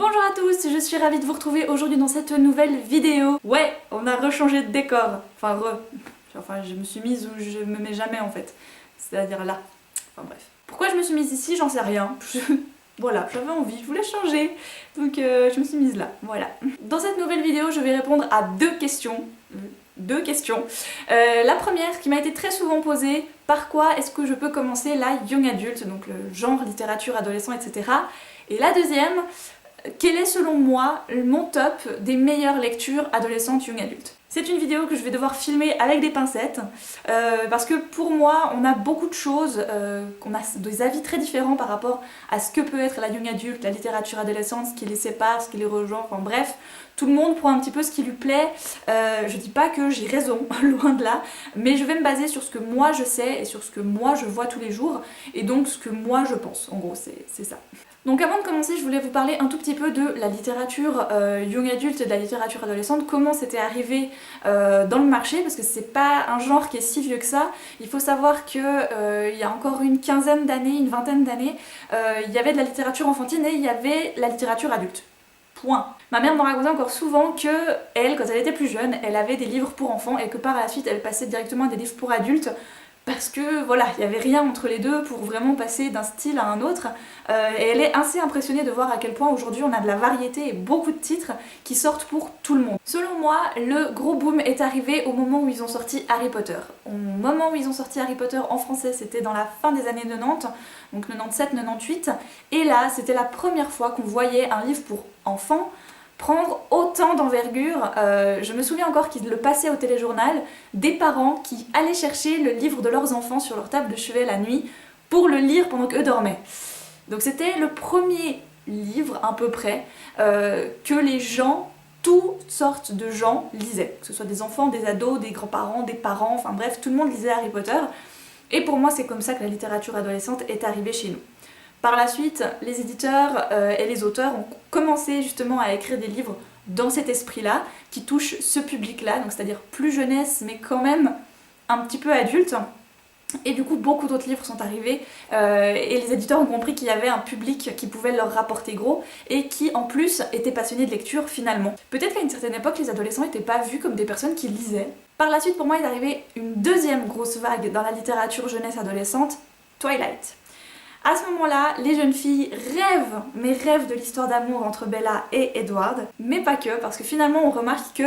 Bonjour à tous, je suis ravie de vous retrouver aujourd'hui dans cette nouvelle vidéo. Ouais, on a rechangé de décor. Enfin, je me suis mise où je me mets jamais en fait. C'est-à-dire là. Enfin bref. Pourquoi je me suis mise ici, j'en sais rien. Voilà, j'avais envie, je voulais changer. Donc je me suis mise là, voilà. Dans cette nouvelle vidéo, je vais répondre à deux questions. La première qui m'a été très souvent posée, par quoi est-ce que je peux commencer la young adult, donc le genre, littérature, adolescent, etc. Et la deuxième, quel est selon moi mon top des meilleures lectures adolescentes young adultes. C'est une vidéo que je vais devoir filmer avec des pincettes parce que pour moi on a beaucoup de choses, on a des avis très différents par rapport à ce que peut être la young adulte, la littérature adolescente, ce qui les sépare, ce qui les rejoint, enfin bref, tout le monde prend un petit peu ce qui lui plaît. Je dis pas que j'ai raison, loin de là, mais je vais me baser sur ce que moi je sais et sur ce que moi je vois tous les jours et donc ce que moi je pense, en gros c'est ça. Donc avant de commencer, je voulais vous parler un tout petit peu de la littérature young adulte et de la littérature adolescente, comment c'était arrivé dans le marché, parce que c'est pas un genre qui est si vieux que ça. Il faut savoir que il y a encore une quinzaine d'années, une vingtaine d'années, il y avait de la littérature enfantine et il y avait la littérature adulte. Point. Ma mère me racontait encore souvent que elle, quand elle était plus jeune, elle avait des livres pour enfants et que par la suite elle passait directement à des livres pour adultes. Parce que voilà, il n'y avait rien entre les deux pour vraiment passer d'un style à un autre. Et elle est assez impressionnée de voir à quel point aujourd'hui on a de la variété et beaucoup de titres qui sortent pour tout le monde. Selon moi, le gros boom est arrivé au moment où ils ont sorti Harry Potter. Au moment où ils ont sorti Harry Potter en français, c'était dans la fin des années 90, donc 97-98. Et là, c'était la première fois qu'on voyait un livre pour enfants prendre autant d'envergure. Je me souviens encore qu'ils le passaient au téléjournal, des parents qui allaient chercher le livre de leurs enfants sur leur table de chevet la nuit pour le lire pendant qu'eux dormaient. Donc c'était le premier livre à peu près que les gens, toutes sortes de gens lisaient, que ce soit des enfants, des ados, des grands-parents, des parents, enfin bref, tout le monde lisait Harry Potter. Et pour moi c'est comme ça que la littérature adolescente est arrivée chez nous. Par la suite, les éditeurs et les auteurs ont commencé justement à écrire des livres dans cet esprit-là, qui touchent ce public-là, donc c'est-à-dire plus jeunesse, mais quand même un petit peu adulte. Et du coup, beaucoup d'autres livres sont arrivés et les éditeurs ont compris qu'il y avait un public qui pouvait leur rapporter gros et qui, en plus, était passionné de lecture finalement. Peut-être qu'à une certaine époque, les adolescents n'étaient pas vus comme des personnes qui lisaient. Par la suite, pour moi, il est arrivé une deuxième grosse vague dans la littérature jeunesse-adolescente, Twilight. À ce moment-là, les jeunes filles rêvent de l'histoire d'amour entre Bella et Edward, mais pas que, parce que finalement on remarque que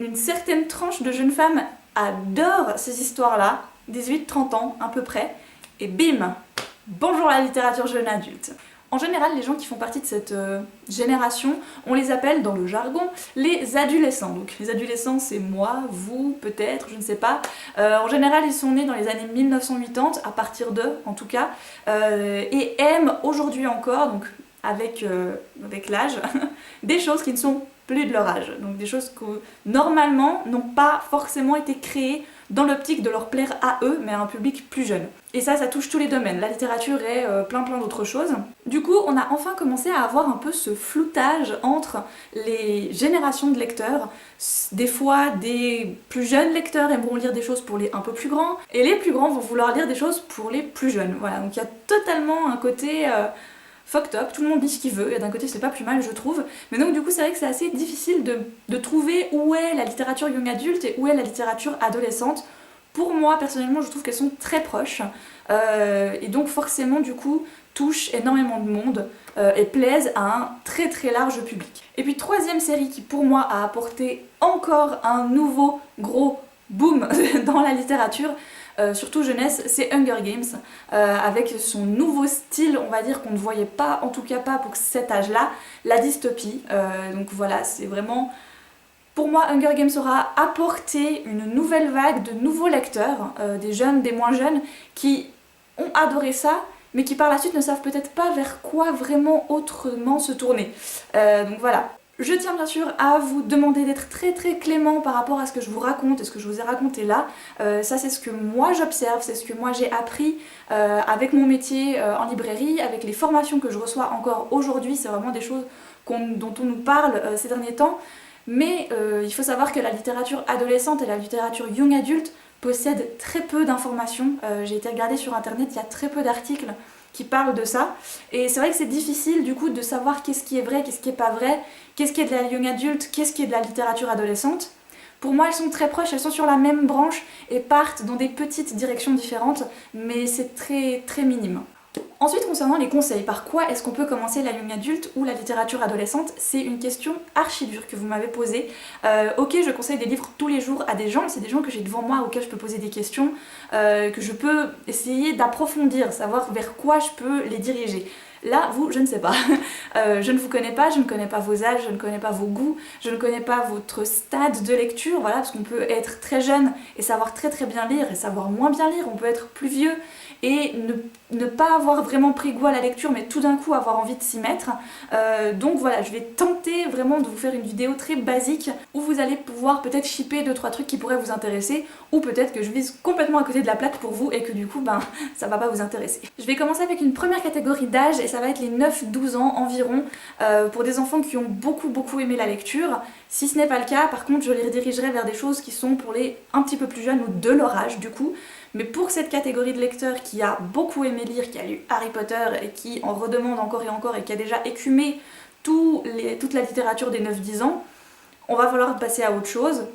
une certaine tranche de jeunes femmes adore ces histoires-là, 18-30 ans à peu près, et bim, bonjour la littérature jeune adulte. En général, les gens qui font partie de cette génération, on les appelle dans le jargon les adolescents. Donc les adolescents, c'est moi, vous, peut-être, je ne sais pas. En général, ils sont nés dans les années 1980, à partir d'eux en tout cas, et aiment aujourd'hui encore, donc avec l'âge, des choses qui ne sont plus de leur âge. Donc des choses qui normalement n'ont pas forcément été créées dans l'optique de leur plaire à eux, mais à un public plus jeune. Et ça touche tous les domaines. La littérature et plein d'autres choses. Du coup, on a enfin commencé à avoir un peu ce floutage entre les générations de lecteurs. Des fois, des plus jeunes lecteurs aimeront lire des choses pour les un peu plus grands, et les plus grands vont vouloir lire des choses pour les plus jeunes. Voilà, donc il y a totalement un côté fucked up, tout le monde dit ce qu'il veut, et d'un côté c'est pas plus mal je trouve, mais donc du coup c'est vrai que c'est assez difficile de trouver où est la littérature young adulte et où est la littérature adolescente. Pour moi personnellement je trouve qu'elles sont très proches, et donc forcément du coup touchent énormément de monde et plaisent à un très large public. Et puis troisième série qui pour moi a apporté encore un nouveau gros boom dans la littérature, surtout jeunesse, c'est Hunger Games, avec son nouveau style, on va dire qu'on ne voyait pas, en tout cas pas pour cet âge-là, la dystopie. Donc voilà, c'est vraiment... Pour moi, Hunger Games aura apporté une nouvelle vague de nouveaux lecteurs, des jeunes, des moins jeunes, qui ont adoré ça, mais qui par la suite ne savent peut-être pas vers quoi vraiment autrement se tourner. Donc voilà. Je tiens bien sûr à vous demander d'être très clément par rapport à ce que je vous raconte et ce que je vous ai raconté là. Ça c'est ce que moi j'observe, c'est ce que moi j'ai appris avec mon métier en librairie, avec les formations que je reçois encore aujourd'hui. C'est vraiment des choses dont on nous parle ces derniers temps. Mais il faut savoir que la littérature adolescente et la littérature young adulte possèdent très peu d'informations. J'ai été regarder sur internet, il y a très peu d'articles qui parlent de ça. Et c'est vrai que c'est difficile du coup de savoir qu'est-ce qui est vrai, qu'est-ce qui est pas vrai, qu'est-ce qui est de la young adulte, qu'est-ce qui est de la littérature adolescente. Pour moi, elles sont très proches, elles sont sur la même branche et partent dans des petites directions différentes, mais c'est très très minime. Ensuite, concernant les conseils, par quoi est-ce qu'on peut commencer la young adulte ou la littérature adolescente? C'est une question archi dure que vous m'avez posée. Ok, je conseille des livres tous les jours à des gens, c'est des gens que j'ai devant moi auxquels je peux poser des questions, que je peux essayer d'approfondir, savoir vers quoi je peux les diriger. Là, vous, je ne sais pas. Je ne vous connais pas, je ne connais pas vos âges, je ne connais pas vos goûts, je ne connais pas votre stade de lecture, voilà, parce qu'on peut être très jeune et savoir très très bien lire et savoir moins bien lire, on peut être plus vieux et ne pas avoir vraiment pris goût à la lecture mais tout d'un coup avoir envie de s'y mettre. Donc voilà, je vais tenter vraiment de vous faire une vidéo très basique où vous allez pouvoir peut-être shipper 2-3 trucs qui pourraient vous intéresser, ou peut-être que je vise complètement à côté de la plaque pour vous et que du coup ben ça va pas vous intéresser. Je vais commencer avec une première catégorie d'âge et ça va être les 9-12 ans environ, pour des enfants qui ont beaucoup aimé la lecture. Si ce n'est pas le cas, par contre je les redirigerai vers des choses qui sont pour les un petit peu plus jeunes ou de leur âge du coup. Mais pour cette catégorie de lecteurs qui a beaucoup aimé lire, qui a lu Harry Potter et qui en redemande encore et encore et qui a déjà écumé toute la littérature des 9-10 ans, on va falloir passer à autre chose.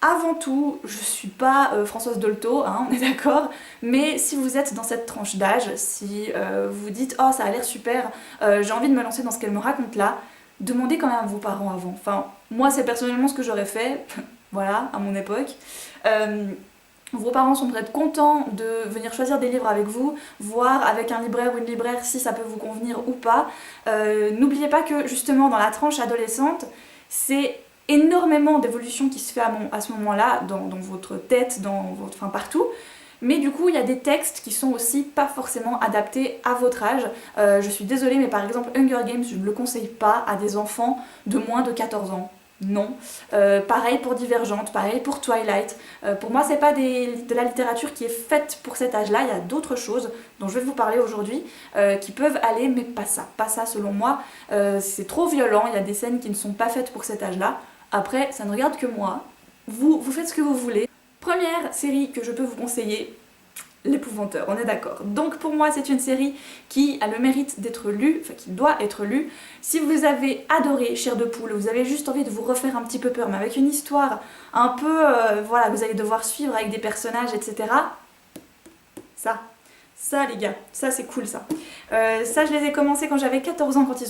Avant tout, je suis pas Françoise Dolto, hein, on est d'accord, mais si vous êtes dans cette tranche d'âge, si vous vous dites « Oh, ça a l'air super, j'ai envie de me lancer dans ce qu'elle me raconte là », demandez quand même à vos parents avant. Enfin, moi c'est personnellement ce que j'aurais fait, voilà, à mon époque. Vos parents sont peut-être contents de venir choisir des livres avec vous, voir avec un libraire ou une libraire si ça peut vous convenir ou pas. N'oubliez pas que justement dans la tranche adolescente, c'est énormément d'évolution qui se fait à ce moment-là, dans votre tête, enfin partout. Mais du coup, il y a des textes qui sont aussi pas forcément adaptés à votre âge. Je suis désolée, mais par exemple Hunger Games, je ne le conseille pas à des enfants de moins de 14 ans. Non. Pareil pour Divergente, pareil pour Twilight. Pour moi, c'est pas de la littérature qui est faite pour cet âge-là. Il y a d'autres choses dont je vais vous parler aujourd'hui qui peuvent aller, mais pas ça. Pas ça selon moi. C'est trop violent, il y a des scènes qui ne sont pas faites pour cet âge-là. Après, ça ne regarde que moi. Vous faites ce que vous voulez. Première série que je peux vous conseiller, L'Épouvanteur, on est d'accord. Donc pour moi c'est une série qui a le mérite d'être lue, enfin qui doit être lue. Si vous avez adoré Chair de Poule, vous avez juste envie de vous refaire un petit peu peur, mais avec une histoire un peu, voilà, vous allez devoir suivre avec des personnages, etc. Ça les gars, ça c'est cool ça. Ça je les ai commencés quand j'avais 14 ans quand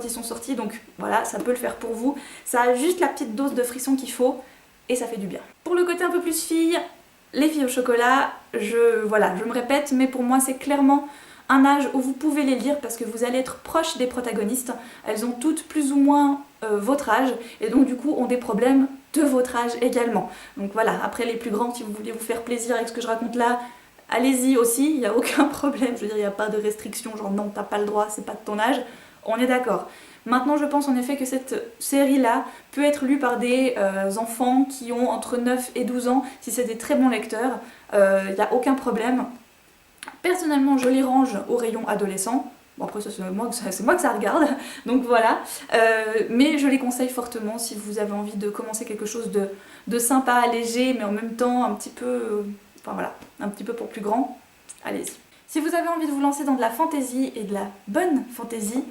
ils sont sortis, donc voilà, ça peut le faire pour vous. Ça a juste la petite dose de frisson qu'il faut et ça fait du bien. Pour le côté un peu plus fille, Les Filles au chocolat, je me répète, mais pour moi c'est clairement un âge où vous pouvez les lire parce que vous allez être proche des protagonistes. Elles ont toutes plus ou moins votre âge et donc du coup ont des problèmes de votre âge également. Donc voilà, après les plus grands, si vous voulez vous faire plaisir avec ce que je raconte là, allez-y aussi, il n'y a aucun problème, je veux dire, il n'y a pas de restriction, genre non, t'as pas le droit, c'est pas de ton âge, on est d'accord. Maintenant, je pense en effet que cette série-là peut être lue par des enfants qui ont entre 9 et 12 ans, si c'est des très bons lecteurs, il n'y a aucun problème. Personnellement, je les range au rayon adolescent. Bon après, c'est moi que ça regarde, donc voilà. Mais je les conseille fortement si vous avez envie de commencer quelque chose de sympa, léger, mais en même temps un petit peu... enfin voilà, un petit peu pour plus grand, allez-y. Si vous avez envie de vous lancer dans de la fantaisie et de la bonne fantaisie,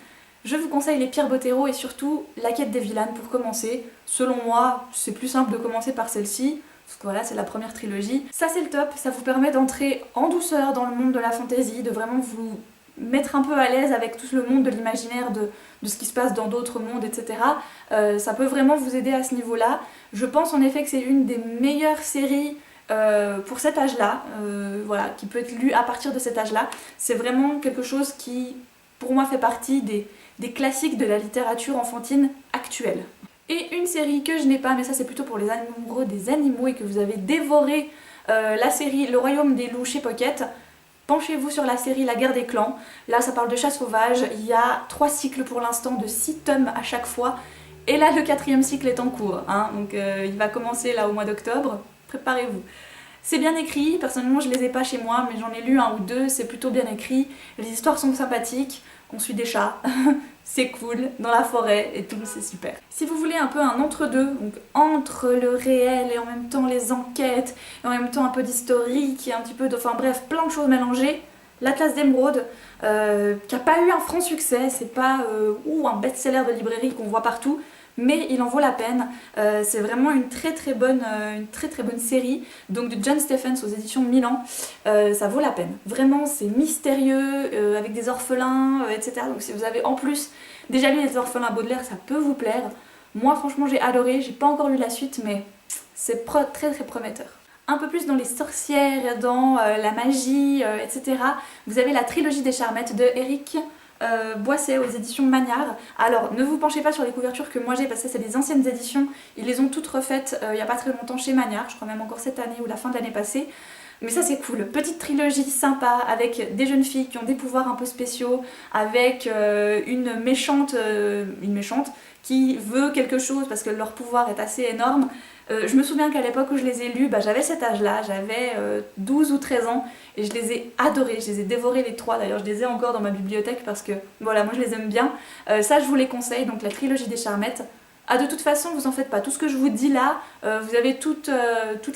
je vous conseille les Pierre Bottero et surtout La Quête des Vilanes pour commencer. Selon moi, c'est plus simple de commencer par celle-ci, parce que voilà, c'est la première trilogie. Ça c'est le top, ça vous permet d'entrer en douceur dans le monde de la fantaisie, de vraiment vous mettre un peu à l'aise avec tout le monde de l'imaginaire, de ce qui se passe dans d'autres mondes, etc. Ça peut vraiment vous aider à ce niveau-là. Je pense en effet que c'est une des meilleures séries pour cet âge-là, voilà, qui peut être lu à partir de cet âge-là. C'est vraiment quelque chose qui, pour moi, fait partie des classiques de la littérature enfantine actuelle. Et une série que je n'ai pas, mais ça c'est plutôt pour les amoureux des animaux et que vous avez dévoré la série Le Royaume des Loups chez Pocket, penchez-vous sur la série La Guerre des Clans. Là ça parle de chasse sauvage, il y a 3 cycles pour l'instant de 6 tomes à chaque fois. Et là le 4e cycle est en cours, hein, donc il va commencer là au mois d'octobre, préparez-vous. C'est bien écrit, personnellement je les ai pas chez moi, mais j'en ai lu 1 ou 2, c'est plutôt bien écrit, les histoires sont sympathiques, on suit des chats, c'est cool, dans la forêt et tout, c'est super. Si vous voulez un peu un entre-deux, donc entre le réel et en même temps les enquêtes, et en même temps un peu d'historique et un petit peu de... enfin bref, plein de choses mélangées, L'Atlas d'Émeraude, qui n'a pas eu un franc succès, c'est pas un best-seller de librairie qu'on voit partout, mais il en vaut la peine. C'est vraiment une très très bonne série, donc de John Stephens aux éditions Milan. Ça vaut la peine. Vraiment, c'est mystérieux, avec des orphelins, etc. Donc si vous avez en plus déjà lu Les Orphelins Baudelaire, ça peut vous plaire. Moi franchement j'ai adoré, j'ai pas encore lu la suite, mais c'est très très prometteur. Un peu plus dans les sorcières, dans la magie, etc. Vous avez la trilogie des Charmettes de Éric Boisset aux éditions Magnard. Alors ne vous penchez pas sur les couvertures que moi j'ai, parce que c'est des anciennes éditions, ils les ont toutes refaites il n'y a pas très longtemps chez Magnard, je crois même encore cette année ou la fin de l'année passée. Mais ça c'est cool, petite trilogie sympa avec des jeunes filles qui ont des pouvoirs un peu spéciaux, avec une méchante qui veut quelque chose parce que leur pouvoir est assez énorme. Je me souviens qu'à l'époque où je les ai lus, j'avais cet âge-là, j'avais 12 ou 13 ans et je les ai adorés, je les ai dévorés les trois, d'ailleurs je les ai encore dans ma bibliothèque parce que voilà, moi je les aime bien. Ça je vous les conseille, donc la trilogie des Charmettes. Ah, de toute façon, vous en faites pas, tout ce que je vous dis là, vous avez toutes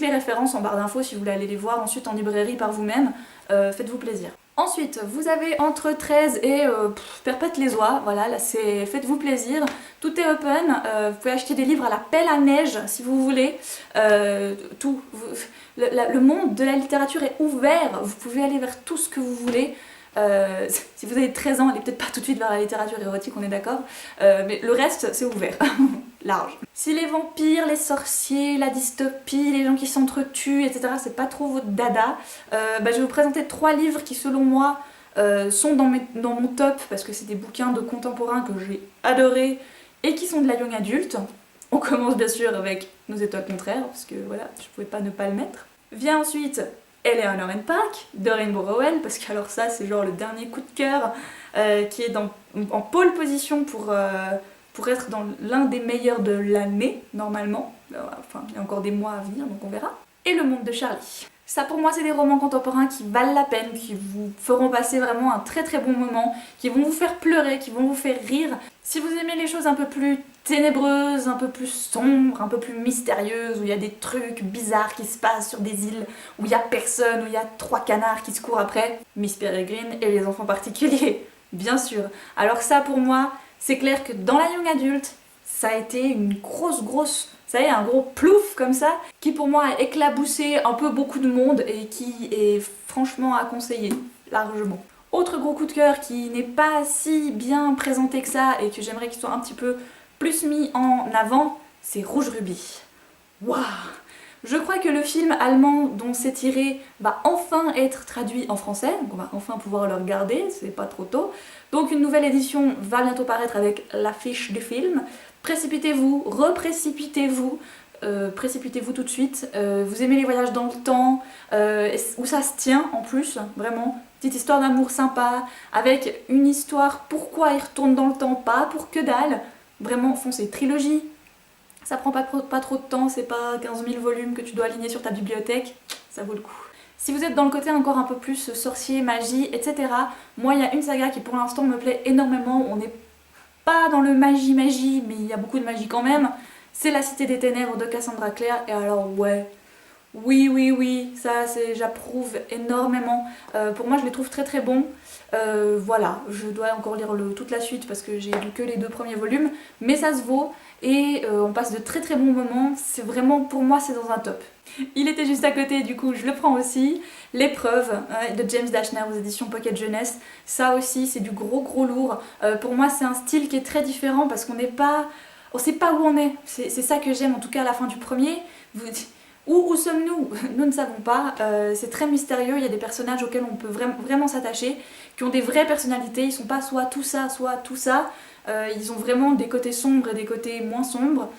les références en barre d'infos si vous voulez aller les voir ensuite en librairie par vous-même, faites-vous plaisir. Ensuite, vous avez Entre 13 et Perpète les oies, voilà, là c'est faites-vous plaisir, tout est open, vous pouvez acheter des livres à la pelle à neige si vous voulez, tout. Le monde de la littérature est ouvert, vous pouvez aller vers tout ce que vous voulez. Si vous avez 13 ans, allez peut-être pas tout de suite vers la littérature érotique, on est d'accord, mais le reste c'est ouvert, large. Si les vampires, les sorciers, la dystopie, les gens qui s'entretuent, etc. c'est pas trop votre dada, je vais vous présenter 3 livres qui selon moi sont dans mon top, parce que c'est des bouquins de contemporains que j'ai adorés et qui sont de la young adulte. On commence bien sûr avec Nos étoiles contraires, parce que voilà, je pouvais pas ne pas le mettre. Vient ensuite Eleanor and Park de Rainbow Rowell, parce que alors ça c'est genre le dernier coup de cœur qui est en pole position pour être dans l'un des meilleurs de l'année normalement. Enfin il y a encore des mois à venir donc on verra. Et Le Monde de Charlie. Ça pour moi c'est des romans contemporains qui valent la peine, qui vous feront passer vraiment un très très bon moment, qui vont vous faire pleurer, qui vont vous faire rire. Si vous aimez les choses un peu plus ténébreuses, un peu plus sombres, un peu plus mystérieuses, où il y a des trucs bizarres qui se passent sur des îles, où il y a personne, où il y a 3 canards qui se courent après, Miss Peregrine et les enfants particuliers, bien sûr. Alors ça pour moi, c'est clair que dans la young adulte, ça a été une grosse, ça y est, un gros plouf comme ça, qui pour moi a éclaboussé un peu beaucoup de monde et qui est franchement à conseiller, largement. Autre gros coup de cœur qui n'est pas si bien présenté que ça et que j'aimerais qu'il soit un petit peu plus mis en avant, c'est Rouge Rubis. Waouh! Je crois que le film allemand dont c'est tiré va enfin être traduit en français, donc on va enfin pouvoir le regarder, c'est pas trop tôt. Donc une nouvelle édition va bientôt paraître avec l'affiche du film. Précipitez-vous, reprécipitez-vous, précipitez-vous tout de suite. Vous aimez les voyages dans le temps, où ça se tient en plus, vraiment. Petite histoire d'amour sympa, avec une histoire pourquoi il retourne dans le temps, pas pour que dalle. Vraiment, foncez, trilogie. Ça prend pas trop de temps, c'est pas 15 000 volumes que tu dois aligner sur ta bibliothèque, ça vaut le coup. Si vous êtes dans le côté encore un peu plus sorcier, magie, etc., moi il y a une saga qui pour l'instant me plaît énormément, on n'est pas dans le magie, mais il y a beaucoup de magie quand même, c'est La Cité des Ténèbres de Cassandra Clare, et alors ouais, oui, ça j'approuve énormément. Pour moi je les trouve très très bons. Voilà, je dois encore lire toute la suite parce que j'ai lu que les 2 premiers volumes, mais ça se vaut et on passe de très très bons moments, c'est vraiment, pour moi c'est dans un top. Il était juste à côté, du coup je le prends aussi. L'épreuve de James Dashner aux éditions Pocket Jeunesse, ça aussi c'est du gros lourd. Pour moi c'est un style qui est très différent parce qu'on sait pas où on est, c'est ça que j'aime en tout cas à la fin du premier. Où sommes-nous? Nous ne savons pas, c'est très mystérieux, il y a des personnages auxquels on peut vraiment s'attacher, qui ont des vraies personnalités, ils sont pas soit tout ça, soit tout ça, ils ont vraiment des côtés sombres et des côtés moins sombres.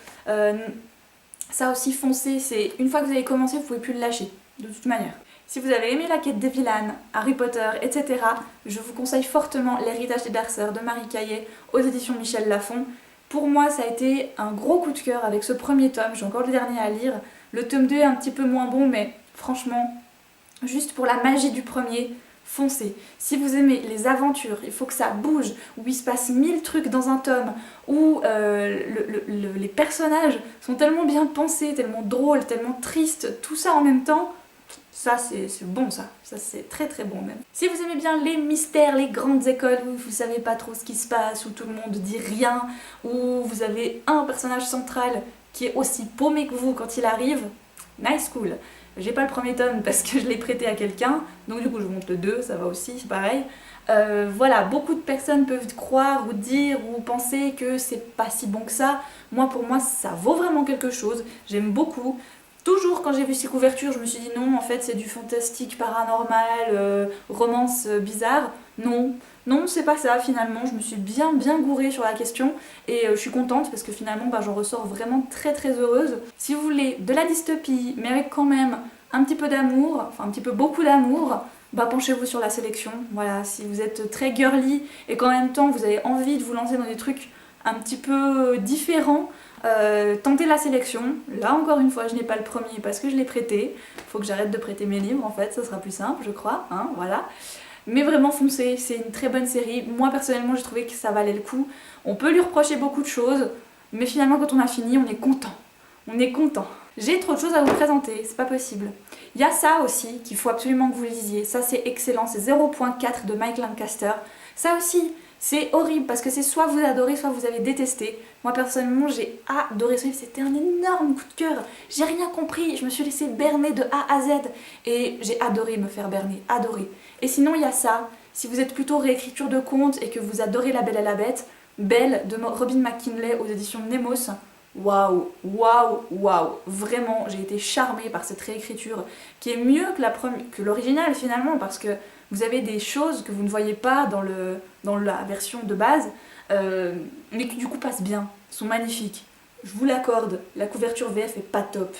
Ça aussi foncez, c'est une fois que vous avez commencé, vous pouvez plus le lâcher, de toute manière. Si vous avez aimé La Quête des Vilaines, Harry Potter, etc., je vous conseille fortement L'Héritage des Darcers de Marie Caillé aux éditions Michel Lafon. Pour moi ça a été un gros coup de cœur avec ce premier tome, j'ai encore le dernier à lire. Le tome 2 est un petit peu moins bon, mais franchement, juste pour la magie du premier, foncez. Si vous aimez les aventures, il faut que ça bouge, où il se passe 1000 trucs dans un tome, où les personnages sont tellement bien pensés, tellement drôles, tellement tristes, tout ça en même temps, Ça c'est bon ça c'est très très bon même. Si vous aimez bien les mystères, les grandes écoles où vous savez pas trop ce qui se passe, où tout le monde dit rien, où vous avez un personnage central qui est aussi paumé que vous quand il arrive, nice cool. J'ai pas le premier tome parce que je l'ai prêté à quelqu'un, donc du coup je vous montre le 2, ça va aussi, c'est pareil. Voilà, beaucoup de personnes peuvent croire ou dire ou penser que c'est pas si bon que ça. Moi, pour moi, ça vaut vraiment quelque chose, j'aime beaucoup. Toujours quand j'ai vu ces couvertures, je me suis dit non, en fait c'est du fantastique, paranormal, romance bizarre. Non, non c'est pas ça finalement, je me suis bien gourée sur la question et je suis contente parce que finalement j'en ressors vraiment très heureuse. Si vous voulez de la dystopie mais avec quand même un petit peu d'amour, enfin un petit peu beaucoup d'amour, penchez-vous sur la sélection. Voilà, si vous êtes très girly et qu'en même temps vous avez envie de vous lancer dans des trucs un petit peu différents, tentez la sélection. Là encore une fois je n'ai pas le premier parce que je l'ai prêté, faut que j'arrête de prêter mes livres en fait, ça sera plus simple je crois, hein, voilà. Mais vraiment foncez, c'est une très bonne série, moi personnellement j'ai trouvé que ça valait le coup. On peut lui reprocher beaucoup de choses, mais finalement quand on a fini on est content, on est content. J'ai trop de choses à vous présenter, c'est pas possible. Il y a ça aussi qu'il faut absolument que vous lisiez, ça c'est excellent, c'est 0.4 de Mike Lancaster. Ça aussi, c'est horrible parce que c'est soit vous adorez, soit vous avez détesté. Moi personnellement j'ai adoré ce livre, c'était un énorme coup de cœur. J'ai rien compris, je me suis laissée berner de A à Z et j'ai adoré me faire berner, adoré. Et sinon il y a ça, si vous êtes plutôt réécriture de contes et que vous adorez La Belle et la Bête, Belle de Robin McKinley aux éditions Nemos. Waouh, waouh, waouh, vraiment j'ai été charmée par cette réécriture qui est mieux que l'original finalement parce que vous avez des choses que vous ne voyez pas dans la version de base mais qui du coup passent bien, sont magnifiques. Je vous l'accorde, la couverture VF est pas top.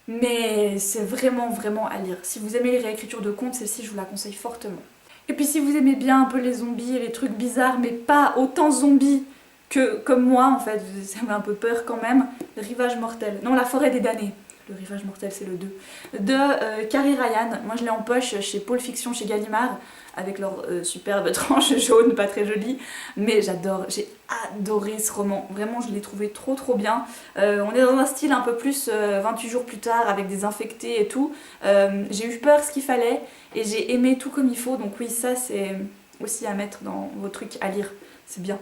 Mais c'est vraiment à lire. Si vous aimez les réécritures de contes, celle-ci je vous la conseille fortement. Et puis si vous aimez bien un peu les zombies et les trucs bizarres mais pas autant zombies que comme moi en fait, ça m'a un peu peur quand même, Rivage mortel. Non, La forêt des damnés. Le Rivage mortel c'est le 2. De Carrie Ryan. Moi je l'ai en poche chez Pôle Fiction, chez Gallimard, avec leur superbe tranche jaune, pas très jolie. Mais j'adore, j'ai adoré ce roman. Vraiment je l'ai trouvé trop bien. On est dans un style un peu plus 28 jours plus tard, avec des infectés et tout. J'ai eu peur ce qu'il fallait et j'ai aimé tout comme il faut. Donc oui, ça c'est aussi à mettre dans vos trucs à lire. C'est bien.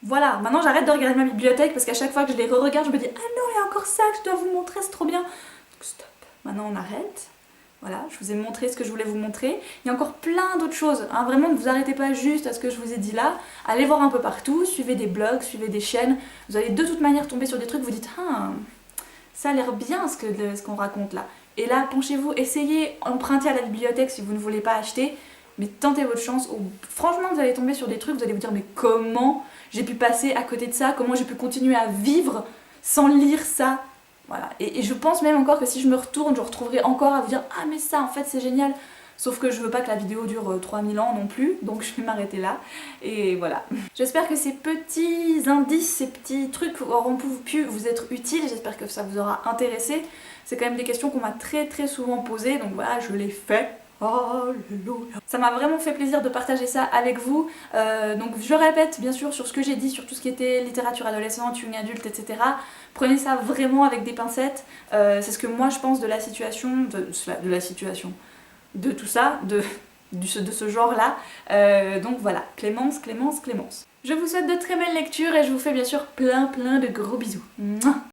Voilà, maintenant j'arrête de regarder ma bibliothèque parce qu'à chaque fois que je les re-regarde, je me dis ah non, il y a encore ça que je dois vous montrer, c'est trop bien. Donc stop, maintenant on arrête. Voilà, je vous ai montré ce que je voulais vous montrer. Il y a encore plein d'autres choses, hein. Vraiment ne vous arrêtez pas juste à ce que je vous ai dit là. Allez voir un peu partout, suivez des blogs, suivez des chaînes. Vous allez de toute manière tomber sur des trucs, vous dites ah, ça a l'air bien ce qu'on raconte là. Et là, penchez-vous, essayez, empruntez à la bibliothèque si vous ne voulez pas acheter. Mais tentez votre chance, franchement vous allez tomber sur des trucs, vous allez vous dire mais comment j'ai pu passer à côté de ça, comment j'ai pu continuer à vivre sans lire ça. Voilà, et je pense même encore que si je me retourne, je retrouverai encore à vous dire ah mais ça en fait c'est génial. Sauf que je veux pas que la vidéo dure 3000 ans non plus, donc je vais m'arrêter là. Et voilà. J'espère que ces petits indices, ces petits trucs auront pu vous être utiles, j'espère que ça vous aura intéressé. C'est quand même des questions qu'on m'a très souvent posées, donc voilà, je l'ai fait. Alléluia. Ça m'a vraiment fait plaisir de partager ça avec vous. Donc je répète bien sûr sur ce que j'ai dit, sur tout ce qui était littérature adolescente, young adulte, etc. Prenez ça vraiment avec des pincettes. C'est ce que moi je pense de la situation, de tout ça, de ce genre-là. Donc voilà, Clémence. Je vous souhaite de très belles lectures et je vous fais bien sûr plein de gros bisous. Mouah.